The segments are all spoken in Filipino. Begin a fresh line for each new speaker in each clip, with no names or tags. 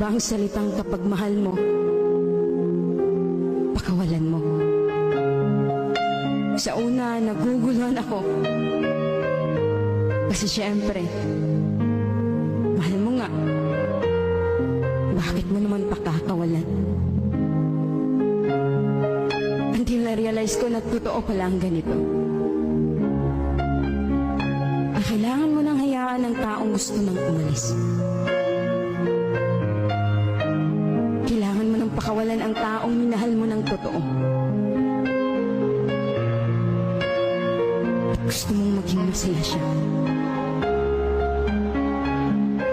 ba ang salitang kapag mahal mo, pakawalan mo? Sa una, naguguluhan ako. Kasi siyempre, mahal mo nga. Bakit mo naman pakakawalan? Until na-realize ko na totoo pala ang ganito. Ang kailangan mo nang hayaan ng taong gusto nang umalis. Kailangan mo nang pakawalan ang taong minahal mo ng totoo. At gusto mong maging masaya siya.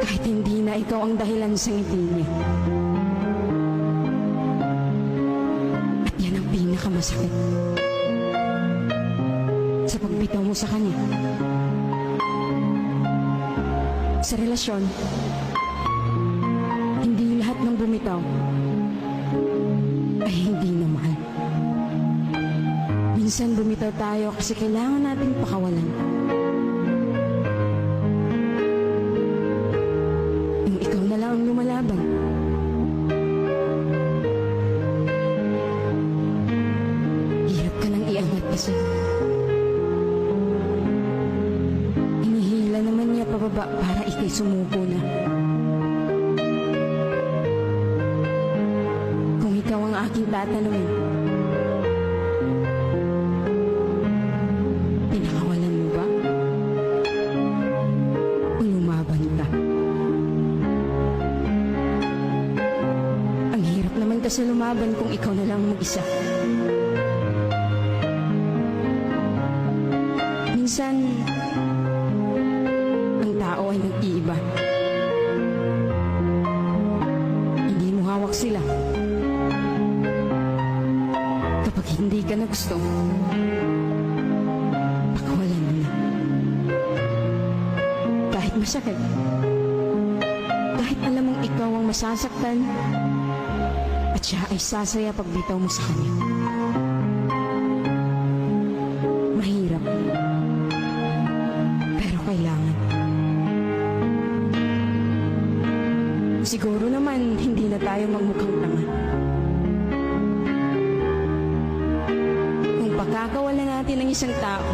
Kahit hindi na ikaw ang dahilan sa ngiti niya. At yan ang pinakamasakit. Sa pagbitaw mo sa kanya. Sa relasyon, hindi lahat ng bumitaw ay hindi na mahal. Minsan bumitaw tayo kasi kailangan nating pakawalan. Yung ikaw na lang ang lumalaban. Hirap ka nang iangat kasi. Hinihila naman niya pababa para ikay sumuko na. Kung ikaw ang aking tatanungin, pinakawalan mo ba? O lumaban ka? Ang hirap naman kasi lumaban kung ikaw na lang mag-isa. Minsan, ang tao ay nag-iiba. Hindi mo hawak sila. Kapag hindi ka na gusto, pakawalan mo na. Kahit masakit, kahit alam mong ikaw ang masasaktan, at siya ay sasaya pag bitaw mo sa kanya. Mahirap. Pero kailangan. Siguro naman, hindi na tayo magmukhang tanga. Kung pagkakawalan natin ng isang tao,